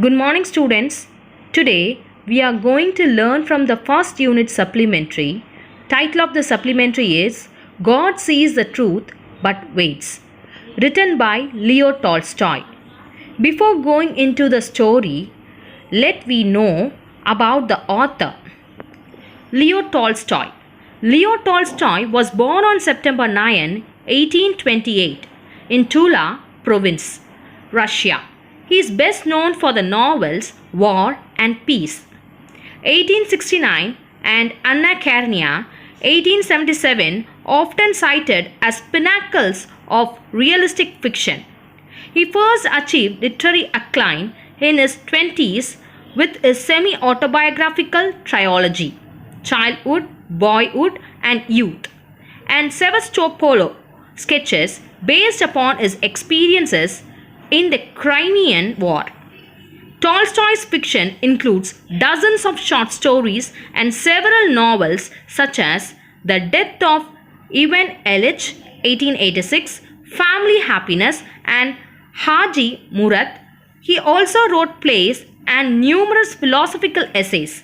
Good morning, students. Today we are going to learn from the first unit supplementary. Title of the supplementary is God Sees the Truth but Waits, written by Leo Tolstoy. Before going into the story, let we know about the author. Leo Tolstoy. Leo Tolstoy was born on September 9, 1828 in Tula province, Russia. He is best known for the novels War and Peace, 1869, and Anna Karenina, 1877, often cited as pinnacles of realistic fiction. He first achieved literary acclaim in his 20s with his semi-autobiographical trilogy, Childhood, Boyhood, and Youth, and Sevastopol sketches based upon his experiences in the Crimean War. Tolstoy's fiction includes dozens of short stories and several novels such as The Death of Ivan Ilyich, 1886, Family Happiness, and Haji Murat. He also wrote plays and numerous philosophical essays.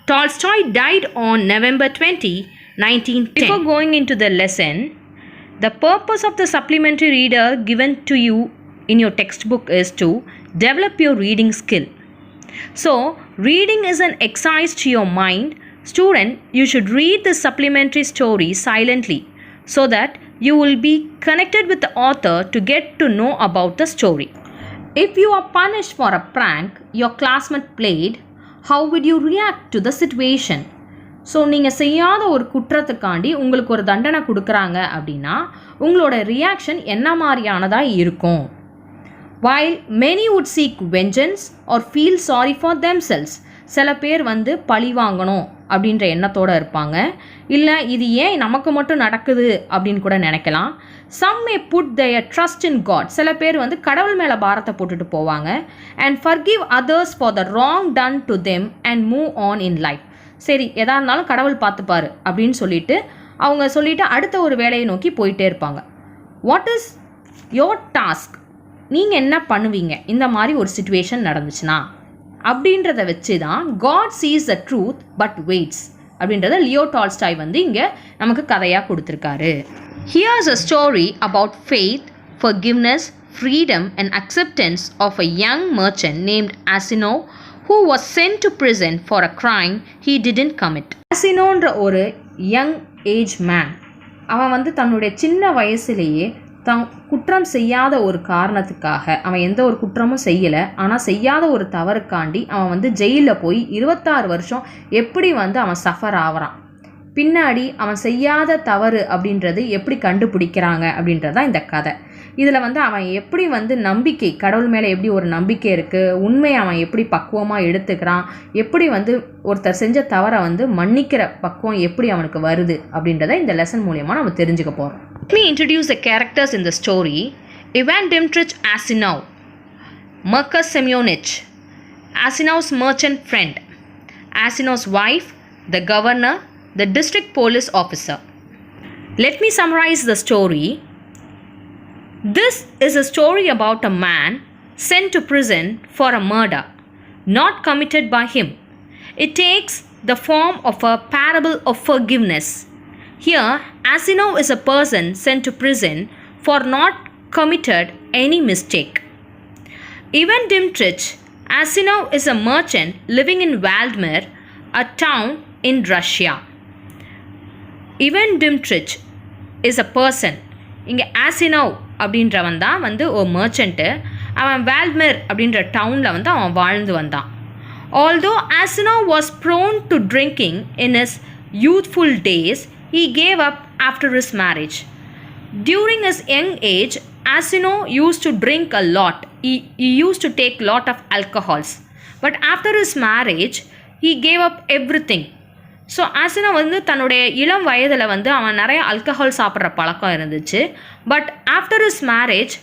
Tolstoy died on November 20, 1910. Before going into the lesson, the purpose of the supplementary reader given to you in your textbook is to develop your reading skill. So, reading is an exercise to your mind. Student, you should read the supplementary story silently so that you will be connected with the author to get to know about the story. If you are punished for a prank your classmate played, how would you react to the situation? So நீங்கள் செய்யாத ஒரு குற்றத்துக்காண்டி உங்களுக்கு ஒரு தண்டனை கொடுக்குறாங்க அப்படின்னா உங்களோட reaction என்ன மாதிரியானதாக இருக்கும்? While many would seek vengeance or feel sorry for themselves, சில பேர் பழி வாங்கணும் அப்படின்ற எண்ணத்தோடு இருப்பாங்க. இல்லை இது ஏன் நமக்கு மட்டும் நடக்குது அப்படின்னு கூட நினைக்கலாம். Some may put their trust in God. சில பேர் கடவுள் மேலே பாரத்தை போட்டுட்டு போவாங்க. And forgive others for the wrong done to them and move on in life. சரி எதா இருந்தாலும் கடவுள் பார்த்துப்பாரு அப்படின்னு சொல்லிட்டு அவங்க சொல்லிட்டு அடுத்த ஒரு வேலையை நோக்கி போயிட்டே இருப்பாங்க. What is your task? நீங்கள் என்ன பண்ணுவீங்க இந்த மாதிரி ஒரு சிச்சுவேஷன் நடந்துச்சுன்னா அப்படின்றத வச்சு தான் God sees the truth but waits அப்படின்றத லியோ டால்ஸ்டாய் இங்கே நமக்கு கதையாக கொடுத்துருக்காரு. Here's a story about faith, forgiveness, freedom and acceptance of a young merchant named Asinov who was sent to prison for a crime he didn't commit. Asinovன்ற ஒரு young age man, அவன் தன்னுடைய சின்ன வயசுலேயே குற்றம் செய்யாத ஒரு காரணத்துக்காக, அவன் எந்த ஒரு குற்றமும் செய்யலை ஆனால் செய்யாத ஒரு தவறுக்காண்டி அவன் ஜெயிலில் போய் 26 வருஷம் எப்படி அவன் சஃபர் ஆகிறான். பின்னாடி அவன் செய்யாத தவறு அப்படின்றது எப்படி கண்டுபிடிக்கிறாங்க அப்படின்றதான் இந்த கதை. இதில் அவன் எப்படி நம்பிக்கை, கடவுள் மேலே எப்படி ஒரு நம்பிக்கை இருக்குது, உண்மையை அவன் எப்படி பக்குவமாக எடுத்துக்கிறான், எப்படி ஒருத்தர் செஞ்ச தவறை மன்னிக்கிற பக்குவம் எப்படி அவனுக்கு வருது அப்படின்றத இந்த லெசன் மூலியமாக நம்ம தெரிஞ்சுக்க போகிறோம். Let me introduce the characters in the story. Ivan Dmitrich Asinov, Marcus Semyonich, Asinov's merchant friend, Asinov's wife, the governor, the district police officer. Let me summarize the story. This is a story about a man sent to prison for a murder not committed by him. It takes the form of a parable of forgiveness. Here, Asinov is a person sent to prison for not committed any mistake. Ivan Dmitrich Asinov is a merchant living in Vladimir, a town in Russia. Ivan Dmitrich is a person. இங்கே ஆசினோவ் அப்படின்றவன் தான் ஒரு மர்ச்சண்ட்டு. அவன் வால்மிர் அப்படின்ற டவுனில் அவன் வாழ்ந்து வந்தான். Although Asinov was prone to drinking in his youthful days, he gave up after his marriage. During his young age, Asinov used to drink a lot. He used to take a lot of alcohols. But after his marriage, he gave up everything. So Asino தன்னுடைய இளம் வயதில் அவன் நிறைய alcohol சாப்பிட்ற பழக்கம் இருந்துச்சு. But after his marriage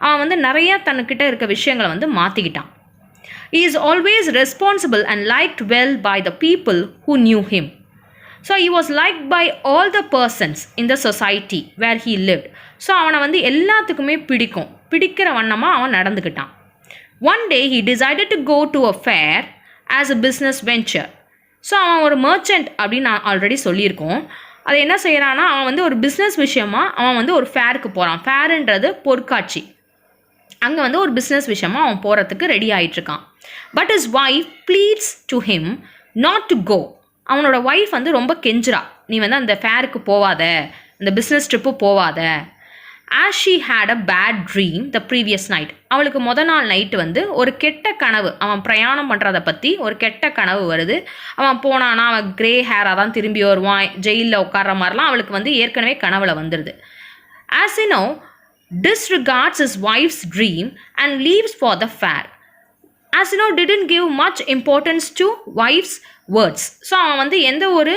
அவன் நிறையா தன்னுக்கிட்ட இருக்க விஷயங்களை மாற்றிக்கிட்டான். He is always responsible and liked well by the people who knew him. So he was liked by all the persons in the society where he lived. So அவனை எல்லாத்துக்குமே பிடிக்கிற வண்ணமாக அவன் நடந்துக்கிட்டான். One day he decided to go to a fair as a business venture. So அவன் ஒரு merchant அப்படின்னு நான் already சொல்லியிருக்கோம். அது என்ன செய்கிறான்னா, அவன் வந்து ஒரு பிஸ்னஸ் விஷயமாக அவன் வந்து ஒரு ஃபேருக்கு போகிறான். ஃபேருன்றது பொருட்காட்சி. அங்கே வந்து ஒரு பிஸ்னஸ் விஷயமாக அவன் போகிறதுக்கு ரெடி ஆகிட்டுருக்கான். But his wife pleads to him not to go. அவனோட ஒய்ஃப் வந்து ரொம்ப கெஞ்சுறா, நீ வந்து அந்த ஃபேருக்கு போவாத, அந்த பிஸ்னஸ் ட்ரிப்பு போவாத. as she had a bad dream the previous night. அவளுக்கு நாள் நைட்டு வந்து ஒரு கெட்ட கனவு, அவன் பிரயாணம் பண்ணுறதை பற்றி ஒரு கெட்ட கனவு வருது. அவன் போனானா அவன் கிரே ஹேராக தான் திரும்பி வருவான், ஜெயிலில் உட்கார்ற மாதிரிலாம் அவளுக்கு வந்து ஏற்கனவே கனவுல வந்துடுது. as you know, disregards his wife's dream and leaves for the fair. as you know, didn't give much importance to wife's words. So அவன் வந்து எந்த ஒரு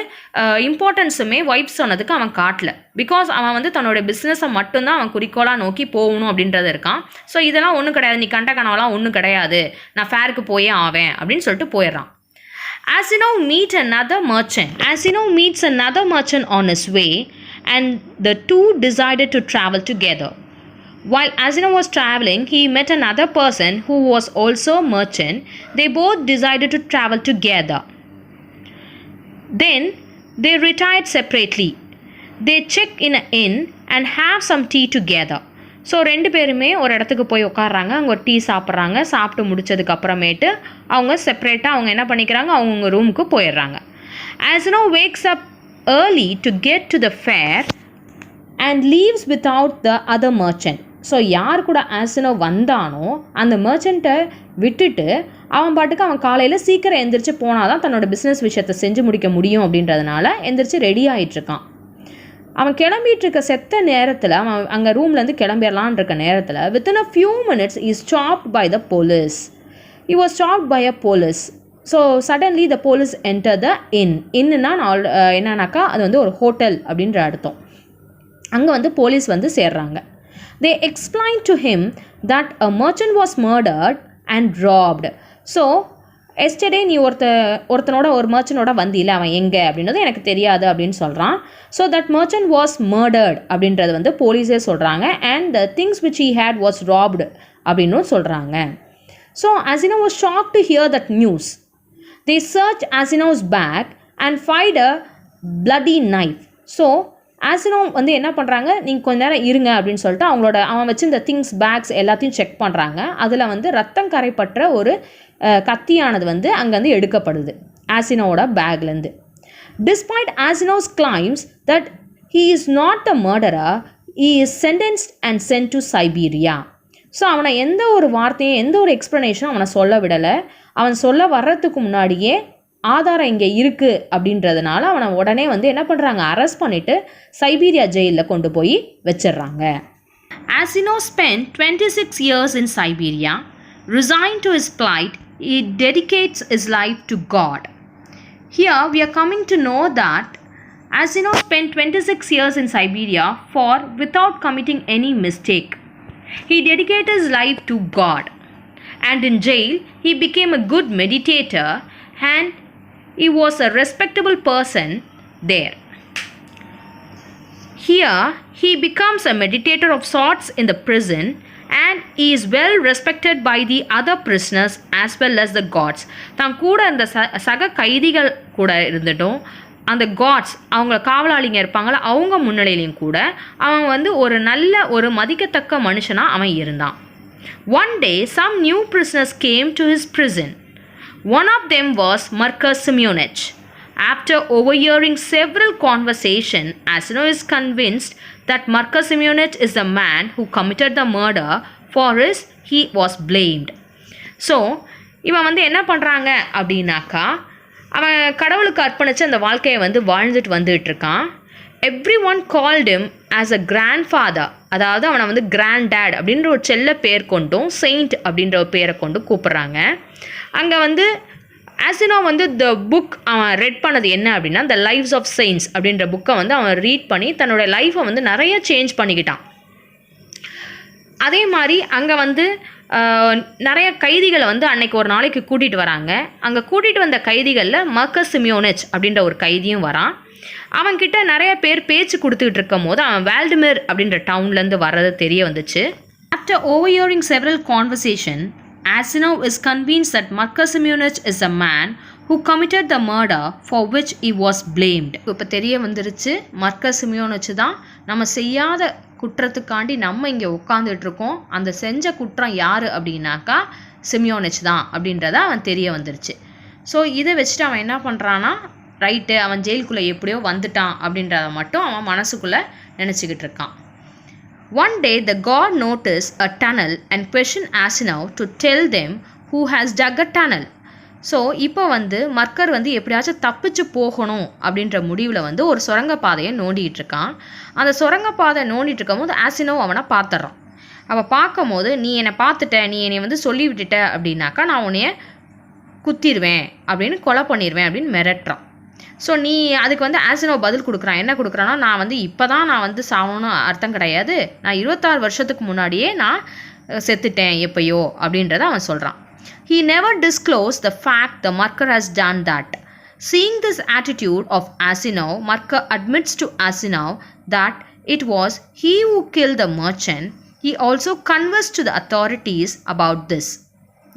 இம்பார்ட்டன்ஸுமே ஒய்ஃப் சொன்னதுக்கு அவன் காட்டல. பிகாஸ் அவன் வந்து தன்னோட பிஸ்னஸை மட்டும்தான் அவன் குறிக்கோளாக நோக்கி போகணும் அப்படின்றது இருக்கான். ஸோ இதெல்லாம் ஒன்றும் கிடையாது, நீ கண்ட கனவெல்லாம் ஒன்றும் கிடையாது, நான் ஃபேருக்கு போயே ஆவேன் அப்படின்னு சொல்லிட்டு போயிடுறான். as you know, meets another merchant on his way and the two decided to travel together. While Asino was traveling, he met another person who was also a merchant. They both decided to travel together. Then they retired separately. They check in an inn and have some tea together. So ரெண்டு பேருமே ஒரு இடத்துக்கு போய் உட்காடுறாங்க, அங்கே ஒரு tea சாப்பிட்றாங்க. சாப்பிட்டு முடிச்சதுக்கு அப்புறமேட்டு அவங்க செப்பரேட்டாக அவங்க என்ன பண்ணிக்கிறாங்க, அவங்கவுங்க ரூமுக்கு போயிடுறாங்க. Asino wakes up early to get to the fair and leaves without the other merchant. So யார் கூட ஆசினோ வந்தானோ அந்த மர்ச்சண்ட்டை விட்டுட்டு அவன் பாட்டுக்கு அவன் காலையில் சீக்கிரம் எந்திரிச்சு போனால் தான் தன்னோட பிஸ்னஸ் விஷயத்தை செஞ்சு முடிக்க முடியும் அப்படின்றதுனால எந்திரிச்சு ரெடி ஆகிட்டுருக்கான். அவன் கிளம்பிகிட்ருக்க செத்த நேரத்தில், அவன் அங்கே ரூம்லேருந்து கிளம்பிடலான் இருக்க நேரத்தில் within a few minutes he is stopped by the police. He was stopped by a police. So suddenly the police enter the inn. இன்னுன்னா என்னன்னாக்கா அது வந்து ஒரு ஹோட்டல் அப்படின்ற அர்த்தம். அங்கே வந்து போலீஸ் வந்து சேர்றாங்க. They explained to him that a merchant was murdered and robbed. So yesterday நீ ஒருத்தனோட ஒரு மர்ச்சனோட வந்தியில், அவன் எங்கே அப்படின்றது எனக்கு தெரியாது அப்படின்னு சொல்கிறான். So that merchant was murdered அப்படின்றது வந்து போலீஸே சொல்கிறாங்க. And the things which he had was robbed அப்படின்னு சொல்கிறாங்க. So Asino was shocked to hear that news. They searched Asino's bag and find a bloody knife. So Asino வந்து என்ன பண்ணுறாங்க, நீங்கள் கொஞ்ச நேரம் இருங்க அப்படின்னு சொல்லிட்டு அவன் வச்சு இந்த திங்ஸ் பேக்ஸ் எல்லாத்தையும் செக் பண்ணுறாங்க. அதில் வந்து ரத்தம் கரைப்பற்ற ஒரு கத்தியானது வந்து அங்கேருந்து எடுக்கப்படுது ஆசினோட பேக்லேருந்து. Despite Asino's claims that he is not the murderer, he is sentenced and sent to Siberia. So அவனை எந்த ஒரு வார்த்தையும் எந்த ஒரு எக்ஸ்ப்ளனேஷனும் அவனை சொல்ல விடலை. அவன் சொல்ல வர்றதுக்கு முன்னாடியே ஆதாரம் இங்கே இருக்குது அப்படின்றதுனால அவனை உடனே வந்து என்ன பண்ணுறாங்க, அரெஸ்ட் பண்ணிவிட்டு சைபீரியா ஜெயிலில் கொண்டு போய் வச்சிடுறாங்க. Asino spent 26 years in Siberia. Resigned to his plight, he dedicates his life to God. Here we are coming to know that Asino spent 26 years in Siberia without committing any mistake. He dedicated his life to God. And in jail, he became a good meditator and he was a respectable person there. Here, he becomes a meditator of sorts in the prison and he is well respected by the other prisoners as well as the gods. தான் கூட அந்த சக கைதிகள் கூட இருந்துட்டும் அந்த God's அவங்க காவலாளிங்க இருப்பாங்களா அவங்க முன்னிலையிலையும் கூட அவன் வந்து ஒரு மதிக்கத்தக்க மனுஷனாக அவன் இருந்தான். One day, some new prisoners came to his prison. One of them was Marcus Simeonich. After overhearing several conversations, Asino is convinced that Marcus Simeonich is the man who committed the murder for which he was blamed. So இவன் வந்து என்ன பண்ணுறாங்க அப்படின்னாக்கா, அவன் கடவுளுக்கு அர்ப்பணித்து அந்த வாழ்க்கையை வந்து வாழ்ந்துட்டு வந்துட்டு இருக்கான். Everyone called him as a grandfather, அதாவது அவனை வந்து கிராண்ட் டேட் அப்படின்ற ஒரு செல்ல பேர் கொண்டும் செயிண்ட் அப்படின்ற ஒரு பேரை கொண்டு கூப்பிட்றாங்க. அங்கே வந்து ஆசினோ வந்து த புக் அவன் ரெட் பண்ணது என்ன அப்படின்னா, த லைஃப்ஸ் ஆஃப் செயின்ட்ஸ் அப்படின்ற புக்கை வந்து அவன் ரீட் பண்ணி தன்னோட லைஃப்பை வந்து நிறைய சேஞ்ச் பண்ணிக்கிட்டான். அதே மாதிரி அங்கே வந்து நிறைய கைதிகளை வந்து அன்னைக்கு ஒரு நாளைக்கு கூட்டிகிட்டு வராங்க. அங்கே கூட்டிகிட்டு வந்த கைதிகளில் மர்கஸ் சிமியோனிச் அப்படின்ற ஒரு கைதியும் வரான். அவன்கிட்ட நிறைய பேர் பேச்சு கொடுத்துக்கிட்டு இருக்கும் போது அவன் வால்டிமிர் அப்படின்ற டவுன்லேருந்து வர்றது தெரிய வந்துச்சு. After overhearing several conversation, Asinov is convinced that Marcus Simeonich is a man who committed the murder for which he was blamed. இப்போ தெரிய வந்துருச்சு மர்க்கஸ் சிமியோனிச் தான் நம்ம செய்யாத குற்றத்துக்காண்டி நம்ம இங்கே உட்காந்துட்டு இருக்கோம். அந்த செஞ்ச குற்றம் யார் அப்படின்னாக்கா சிமியோனிச் தான் அப்படின்றத அவன் தெரிய வந்துருச்சு. ஸோ இதை வச்சுட்டு அவன் என்ன பண்ணுறான்னா ரைட்டு அவன் ஜெயிலுக்குள்ளே எப்படியோ வந்துட்டான் அப்படின்றத மட்டும் அவன் மனசுக்குள்ளே நினச்சிக்கிட்டு இருக்கான். One day the god noticed a tunnel and questioned Asinov to tell them who has dug a tunnel. So இப்போ மர்க்கர் எப்படியாச்சும் தப்பிச்சு போகணும் அப்படின்ற முடிவில் ஒரு சுரங்கப்பாதையை நோண்டிகிட்டு இருக்கான். அந்த சுரங்கப்பாதை நோண்டிட்டு இருக்கும் போது ஆசினோவ் அவனை பார்த்துட்றான். அவள் பார்க்கும் போது நீ என்னை பார்த்துட்ட, நீ என்னை சொல்லி விட்டுட்ட அப்படின்னாக்கா நான் உன்னைய குத்திடுவேன் அப்படின்னு கொலை பண்ணிடுவேன் அப்படின்னு மிரட்டுறான். ஸோ நீ அதுக்கு ஆசினோவ் பதில் கொடுக்குறான். என்ன கொடுக்குறான்னா நான் இப்போ தான் நான் சாகணும்னு அர்த்தம் கிடையாது, நான் 26 வருஷத்துக்கு முன்னாடியே நான் செத்துட்டேன் எப்பயோ அப்படின்றத அவன் சொல்கிறான். He never disclosed the fact the Marker has done that. Seeing this attitude of Asinov, Marker admits to Asinov that it was he who killed the merchant. He also confessed to the authorities about this.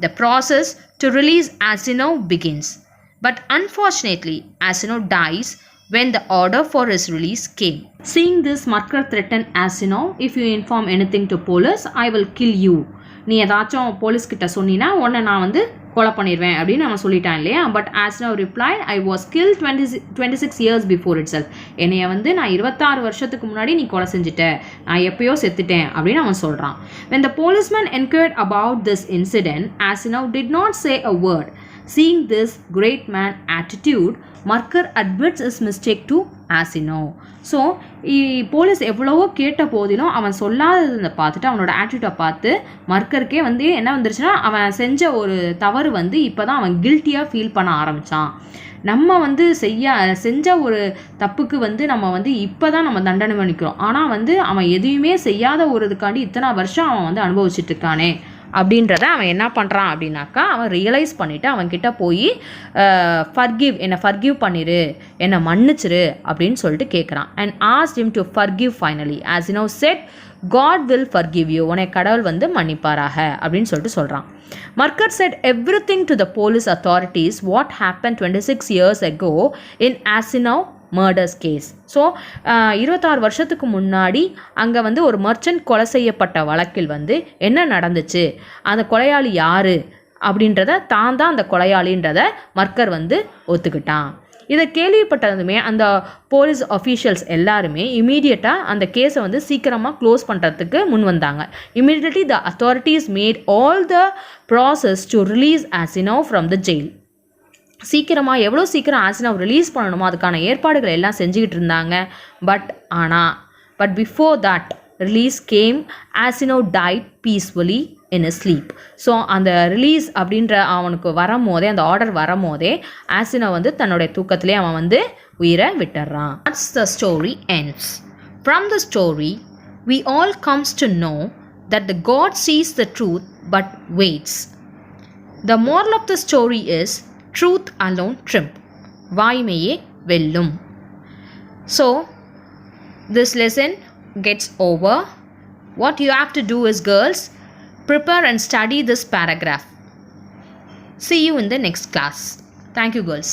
The process to release Asinov begins. But unfortunately, Asinov dies when the order for his release came. Seeing this, Marker threatened Asinov, if you inform anything to police, I will kill you. நீ ஏதாச்சும் போலீஸ்கிட்ட சொன்னீன்னா உன்னை நான் கொலை பண்ணிடுவேன் அப்படின்னு அவன் சொல்லிட்டான் இல்லையா. But Asinov replied, I was killed 26 years before itself. என்னைய நான் 26 வருஷத்துக்கு முன்னாடி நீ கொலை செஞ்சுட்ட, நான் எப்பயோ செத்துட்டேன் அப்படின்னு அவன் சொல்கிறான். When the policeman inquired about this incident, Asinov did not say a word. Seeing this great man attitude, Marker admits his mistake to Asinov. So police எவ்வளவோ கேட்ட போதிலும் அவன் சொல்லாததை பார்த்துட்டு அவனோட ஆட்டிடியூடை பார்த்து மர்க்கருக்கே என்ன வந்துருச்சுன்னா அவன் செஞ்ச ஒரு தவறு இப்போ தான் அவன் கில்ட்டியாக ஃபீல் பண்ண ஆரம்பித்தான். நம்ம செஞ்ச ஒரு தப்புக்கு நம்ம இப்போ தான் நம்ம தண்டனை பண்ணிக்கிறோம். ஆனால் அவன் எதுவுமே செய்யாத ஒரு இதுக்காண்டி இத்தனை வருஷம் அவன் அனுபவிச்சுட்டு இருக்கானே அப்படின்றத அவன் என்ன பண்ணுறான் அப்படின்னாக்கா அவன் ரியலைஸ் பண்ணிவிட்டு அவன்கிட்ட போய் என்னை ஃபர்கிவ் பண்ணிடு, என்னை மன்னிச்சிரு அப்படின்னு சொல்லிட்டு கேட்குறான். And asked him to forgive finally. Asinov said, God will forgive you. உன்னை கடவுள் மன்னிப்பாராக அப்படின்னு சொல்லிட்டு சொல்கிறான். Marker said everything to the police authorities what happened 26 years ago in Asinov murders case. So 26 வருஷத்துக்கு முன்னாடி அங்கே ஒரு மர்ச்சன்ட் கொலை செய்யப்பட்ட வழக்கில் என்ன நடந்துச்சு, அந்த கொலையாளி யார் அப்படின்றத தான் அந்த கொலையாளின்றத மர்க்கர் ஒத்துக்கிட்டான். இதை கேள்விப்பட்டதுமே அந்த போலீஸ் அஃபீஷியல்ஸ் எல்லாருமே இமீடியட்டாக அந்த கேஸை சீக்கிரமாக க்ளோஸ் பண்ணுறதுக்கு முன் வந்தாங்க. Immediately the authorities made all the process to release Asinov from the jail. சீக்கிரமாக எவ்வளோ சீக்கிரம் Asinov ரிலீஸ் பண்ணணுமோ அதுக்கான ஏற்பாடுகள் எல்லாம் செஞ்சுக்கிட்டு இருந்தாங்க. But before that release game, Asinov died peacefully in his sleep. So அந்த ரிலீஸ் அப்படின்ற அவனுக்கு வரும்போதே, அந்த ஆர்டர் வரும்போதே Asinov தன்னுடைய தூக்கத்திலே அவன் உயிரை விட்டுறான். That's the story ends. From the story, we all comes to know that the God sees the truth but waits. The moral of the story is truth alone triumph. வாய்மையே வெல்லும். So this lesson gets over. What you have to do is, girls, prepare and study this paragraph. See you in the next class. Thank you, girls.